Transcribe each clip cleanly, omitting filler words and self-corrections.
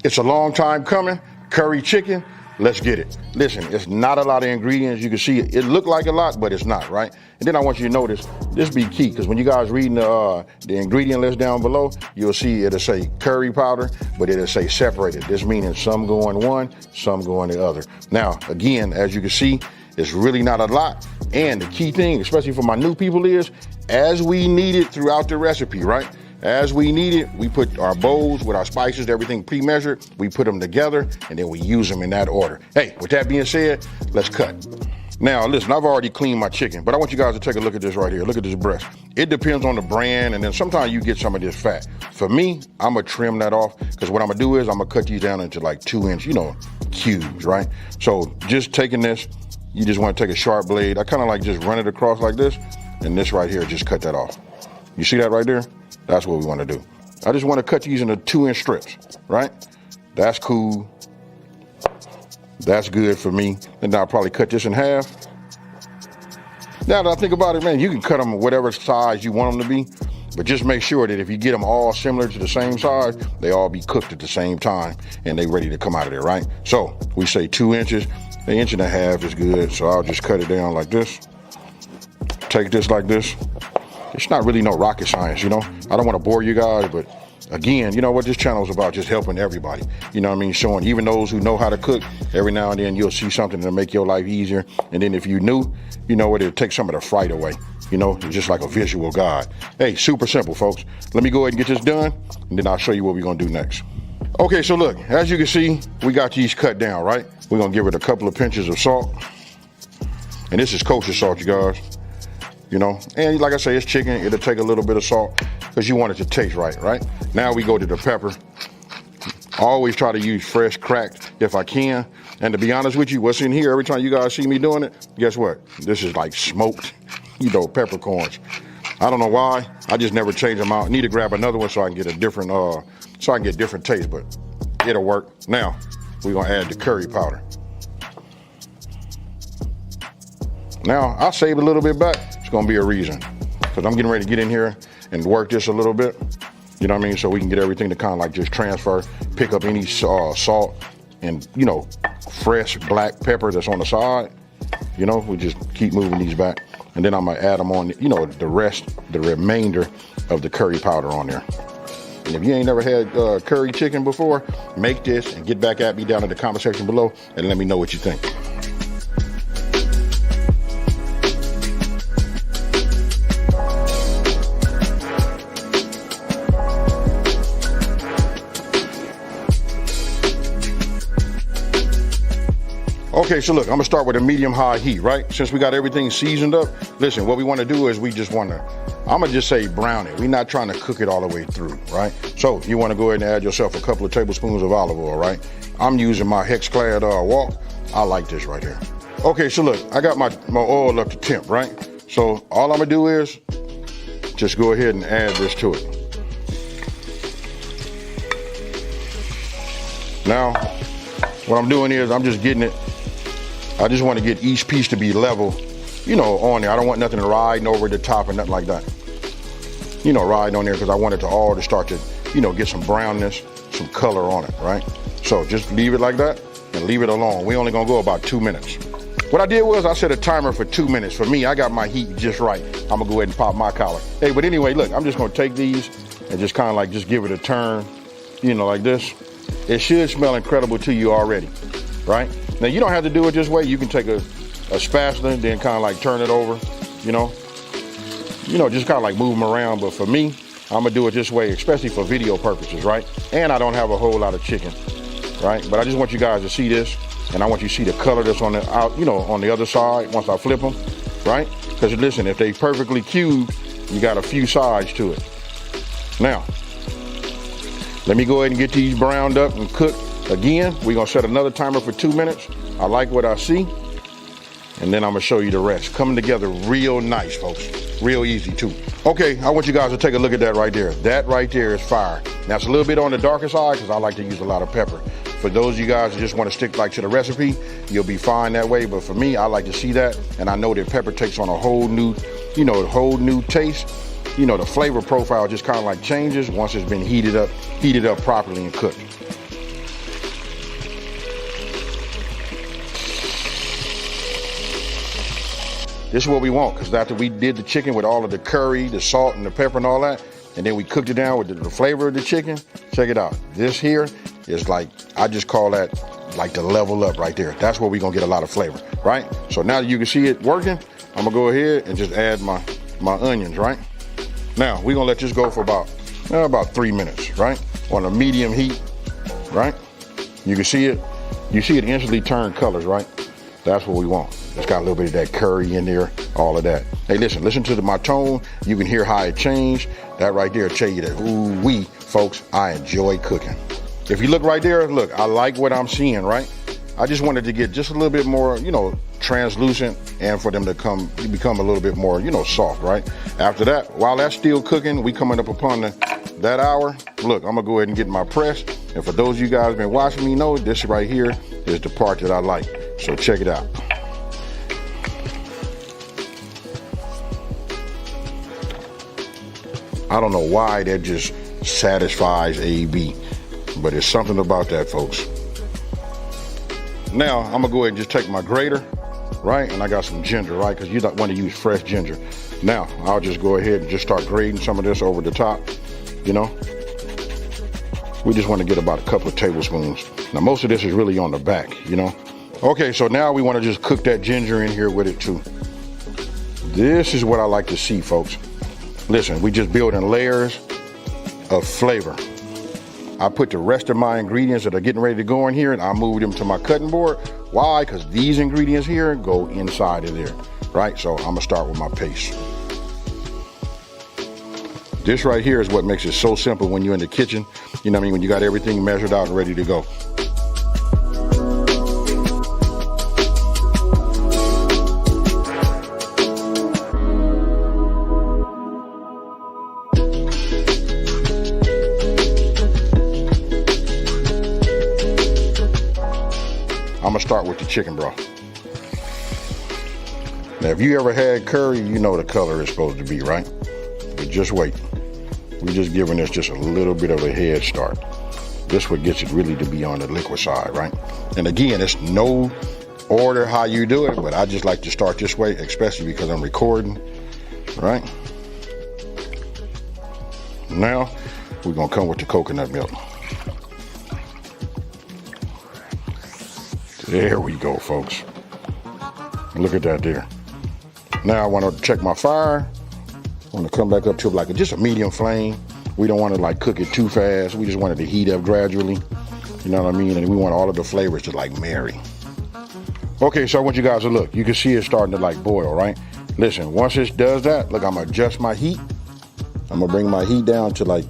It's a long time coming. Curry chicken, let's get it. Listen, it's not a lot of ingredients. You can see it look like a lot, but it's not, right? And then I want you to notice, this be key, because when you guys reading the ingredient list down below, you'll see it'll say curry powder, but it'll say separated. This meaning some go in one, some go in the other. Now, again, as you can see, it's really not a lot. And the key thing, especially for my new people, is as we need it throughout the recipe, right? As we need it, we put our bowls with our spices, everything pre-measured, we put them together, and then we use them in that order. Hey, with that being said, let's cut. Now, listen, I've already cleaned my chicken, but I want you guys to take a look at this right here. Look at this breast. It depends on the brand, and then sometimes you get some of this fat. For me, I'm gonna trim that off, because what I'm gonna do is I'm gonna cut these down into like 2-inch, cubes, right? So just taking this, you just wanna take a sharp blade. I kinda like just run it across like this, and this right here, just cut that off. You see that right there? That's what we want to do. I just want to cut these into 2-inch strips, right? That's cool. That's good for me. And then I'll probably cut this in half. Now that I think about it, man, you can cut them whatever size you want them to be, but just make sure that if you get them all similar to the same size, they all be cooked at the same time and they ready to come out of there, right? So we say 2 inches, 1.5 inches is good. So I'll just cut it down like this. Take this like this. It's not really no rocket science, I don't want to bore you guys, but again, you know what this channel is about, just helping everybody. You know what I mean? Showing even those who know how to cook, every now and then you'll see something to make your life easier. And then if you new, you know what, it'll take some of the fright away. It's just like a visual guide. Hey, super simple, folks. Let me go ahead and get this done, and then I'll show you what we're going to do next. Okay, so look, as you can see, we got these cut down, right? We're going to give it a couple of pinches of salt. And this is kosher salt, you guys. And like I say, it's chicken. It'll take a little bit of salt because you want it to taste right, right? Now we go to the pepper. I always try to use fresh cracked if I can. And to be honest with you, what's in here, every time you guys see me doing it, guess what? This is like smoked, peppercorns. I don't know why. I just never change them out. I need to grab another one so I can get a different, different taste, but it'll work. Now, we're gonna add the curry powder. Now, I'll save a little bit back. It's gonna be a reason, because I'm getting ready to get in here and work this a little bit. You know what I mean? So we can get everything to kind of like just transfer, pick up any salt and, fresh black pepper that's on the side. We just keep moving these back. And then I'm gonna add them on, the remainder of the curry powder on there. And if you ain't never had curry chicken before, make this and get back at me down in the comment section below and let me know what you think. Okay, so look, I'm gonna start with a medium-high heat, right? Since we got everything seasoned up, listen, what we wanna do is I'm gonna just say brown it. We're not trying to cook it all the way through, right? So you wanna go ahead and add yourself a couple of tablespoons of olive oil, right? I'm using my Hex-Clad wok. I like this right here. Okay, so look, I got my oil up to temp, right? So all I'm gonna do is just go ahead and add this to it. Now, what I'm doing is I'm just getting it. I just want to get each piece to be level, on there. I don't want nothing riding over the top or nothing like that. Riding on there, because I want it to all to start to, get some brownness, some color on it, right? So just leave it like that and leave it alone. We only gonna go about 2 minutes. What I did was I set a timer for 2 minutes. For me, I got my heat just right. I'm gonna go ahead and pop my collar. Hey, but anyway, look, I'm just gonna take these and just kind of like just give it a turn, like this. It should smell incredible to you already, right? Now, you don't have to do it this way. You can take a spatula and then kind of like turn it over, just kind of like move them around. But for me, I'm gonna do it this way, especially for video purposes, right? And I don't have a whole lot of chicken, right? But I just want you guys to see this, and I want you to see the color that's on the on the other side once I flip them, right? Because listen, if they perfectly cubed, you got a few sides to it. Now, let me go ahead and get these browned up and cooked. Again, we're gonna set another timer for 2 minutes. I like what I see. And then I'm gonna show you the rest. Coming together real nice, folks. Real easy too. Okay, I want you guys to take a look at that right there. That right there is fire. Now it's a little bit on the darker side because I like to use a lot of pepper. For those of you guys who just want to stick like to the recipe, you'll be fine that way. But for me, I like to see that. And I know that pepper takes on a whole new, whole new taste. The flavor profile just kind of like changes once it's been heated up properly and cooked. this is what we want, because after we did the chicken with all of the curry, the salt, and the pepper and all that, and then we cooked it down with the flavor of the chicken, check it out. This here is like, I just call that like the level up right there. That's where we're gonna get a lot of flavor, right? So now that you can see it working, I'm gonna go ahead and just add my onions, right? Now, we're gonna let this go for about 3 minutes, right? On a medium heat, right? You can see it. You see it instantly turn colors, right? That's what we want. It's got a little bit of that curry in there, all of that. Hey, listen to my tone. You can hear how it changed. That right there tell you that, ooh wee, folks, I enjoy cooking. If you look right there, look, I like what I'm seeing, right? I just wanted to get just a little bit more, translucent, and for them to become a little bit more, soft, right? After that, while that's still cooking, we coming up upon that hour. Look, I'm gonna go ahead and get my press. And for those of you guys been watching me know, this right here is the part that I like. So check it out. I don't know why that just satisfies AB, but it's something about that, folks. Now, I'm gonna go ahead and just take my grater, right? And I got some ginger, right? Because you don't want to use fresh ginger. Now, I'll just go ahead and just start grating some of this over the top, We just want to get about a couple of tablespoons. Now, most of this is really on the back, Okay, so now we want to just cook that ginger in here with it too. This is what I like to see, folks. Listen, we just building layers of flavor. I put the rest of my ingredients that are getting ready to go in here, and I move them to my cutting board. Why? Because these ingredients here go inside of there, right? So I'm gonna start with my paste. This right here is what makes it so simple when you're in the kitchen. You know what I mean? When you got everything measured out and ready to go. I'm gonna start with the chicken broth. Now, if you ever had curry, you know the color is supposed to be, right? But just wait. We're just giving this just a little bit of a head start. This what gets it really to be on the liquid side, right? And again, it's no order how you do it, but I just like to start this way, especially because I'm recording, right? Now, we're gonna come with the coconut milk. There we go, folks. Look at that there. Now I want to check my fire. I want to come back up to like just a medium flame. We don't want to like cook it too fast. We just want it to heat up gradually. You know what I mean? And we want all of the flavors to like marry. Okay, so I want you guys to look. You can see it starting to like boil, right? Listen, once it does that, look, I'm gonna adjust my heat. I'm gonna bring my heat down to like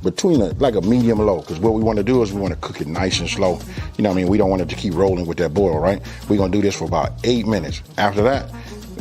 between like a medium low, because what we want to do is we want to cook it nice and slow. You know what I mean? We don't want it to keep rolling with that boil, right? We're gonna do this for about 8 minutes. After that,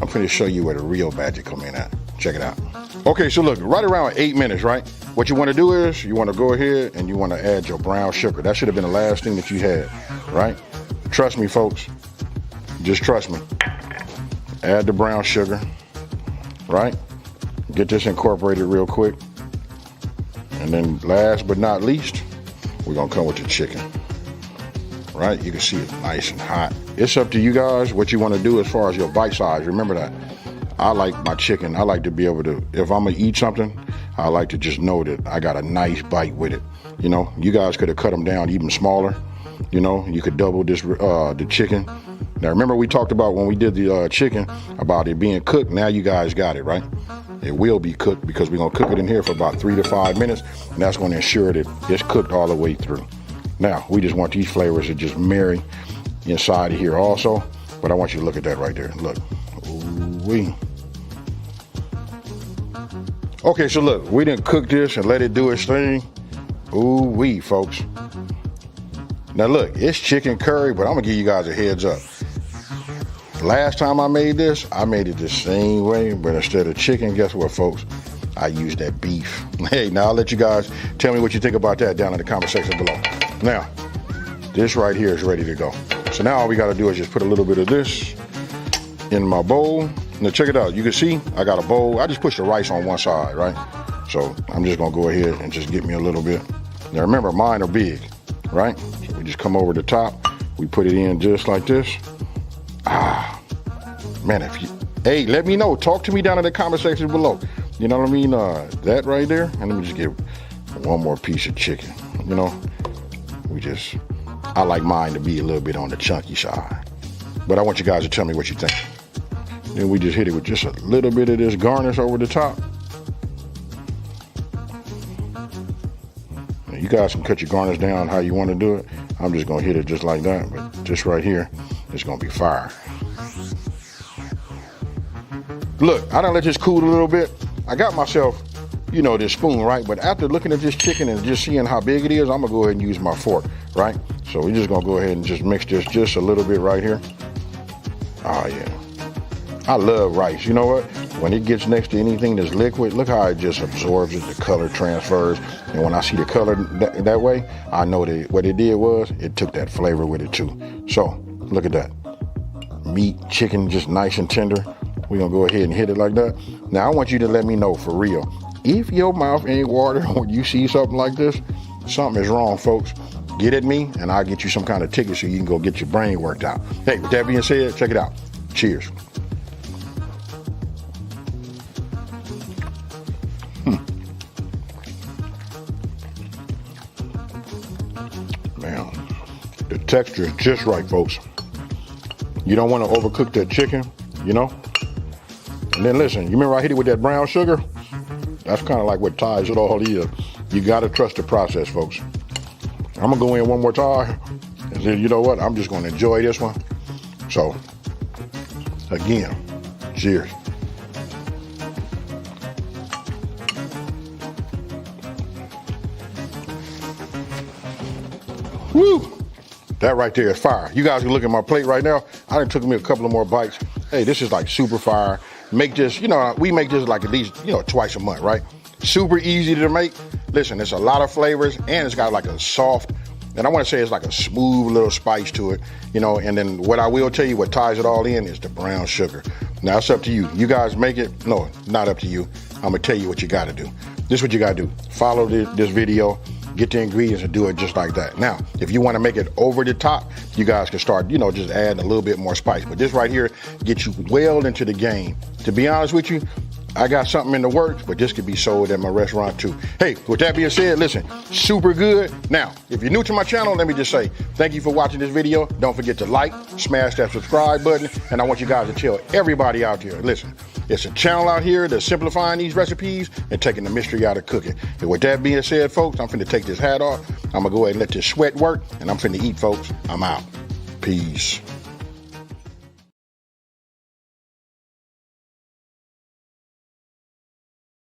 I'm going to show you where the real magic come in at. Check it out. Okay, so look, right around 8 minutes, right? What you want to do is you want to go ahead and you want to add your brown sugar. That should have been the last thing that you had, right? Trust me, folks. Just trust me. Add the brown sugar, right? Get this incorporated real quick. And then last but not least, we're going to come with the chicken. Right? You can see it nice and hot. It's up to you guys what you want to do as far as your bite size. Remember that. I like my chicken. I like to be able to, if I'm going to eat something, I like to just know that I got a nice bite with it. You guys could have cut them down even smaller. You could double this, the chicken. Now, remember we talked about when we did the chicken about it being cooked. Now you guys got it, right? It will be cooked because we're going to cook it in here for about 3 to 5 minutes. And that's going to ensure that it's cooked all the way through. Now, we just want these flavors to just marry inside of here also. But I want you to look at that right there. Look. Ooh-wee. Okay, so look, we didn't cook this and let it do its thing. Ooh-wee, folks. Now look, it's chicken curry, but I'm going to give you guys a heads up. Last time I made this, I made it the same way, but instead of chicken, guess what, folks? I used that beef. Hey, now I'll let you guys tell me what you think about that down in the comment section below. Now, this right here is ready to go. So now all we got to do is just put a little bit of this in my bowl. Now check it out. You can see I got a bowl. I just pushed the rice on one side, right? So I'm just going to go ahead and just get me a little bit. Now remember, mine are big, right? So we just come over the top. We put it in just like this. Ah, man, Hey, let me know. Talk to me down in the comment section below. You know what I mean? That right there. And let me just get one more piece of chicken. You know, I like mine to be a little bit on the chunky side. But I want you guys to tell me what you think. Then we just hit it with just a little bit of this garnish over the top. Now, you guys can cut your garnish down how you want to do it. I'm just going to hit it just like that. But just right here, it's going to be fire. Look, I done let this cool a little bit. I got myself, you know, this spoon, right? But after looking at this chicken and just seeing how big it is, I'm gonna go ahead and use my fork, right? So we're just gonna go ahead and just mix this just a little bit right here. Oh yeah. I love rice. You know what? When it gets next to anything that's liquid, look how it just absorbs it, the color transfers. And when I see the color that way, I know that what it did was, it took that flavor with it too. So, look at that. Meat, chicken, just nice and tender. We're gonna go ahead and hit it like that. Now I want you to let me know for real. If your mouth ain't watering when you see something like this, something is wrong, folks. Get at me and I'll get you some kind of ticket so you can go get your brain worked out. Hey, with that being said, check it out. Cheers. Man, the texture is just right, folks. You don't want to overcook that chicken, you know? And then listen, you remember I hit it with that brown sugar? That's kind of like what ties it all is. You got to trust the process, folks. I'm going to go in one more time and then, you know what? I'm just going to enjoy this one. So, again, cheers. Woo! That right there is fire. You guys can look at my plate right now. I done took me a couple of more bites. Hey, this is like super fire. Make this, you know, we make this like at least, you know, twice a month, right? Super easy to make. Listen, it's a lot of flavors and it's got like a soft, and I want to say it's like a smooth little spice to it, you know, and then what I will tell you, what ties it all in is the brown sugar. Now it's up to you. You guys make it. No, not up to you. I'm going to tell you what you got to do. This is what you got to do. Follow this video. Get the ingredients and do it just like that. Now, if you want to make it over the top, you guys can start, you know, just adding a little bit more spice. But this right here gets you well into the game. To be honest with you, I got something in the works, but this could be sold at my restaurant too. Hey, with that being said, listen, super good. Now, if you're new to my channel, let me just say, thank you for watching this video. Don't forget to like, smash that subscribe button, and I want you guys to tell everybody out there, listen, it's a channel out here that's simplifying these recipes and taking the mystery out of cooking. And with that being said, folks, I'm finna take this hat off. I'm gonna go ahead and let this sweat work, and I'm finna eat, folks. I'm out. Peace.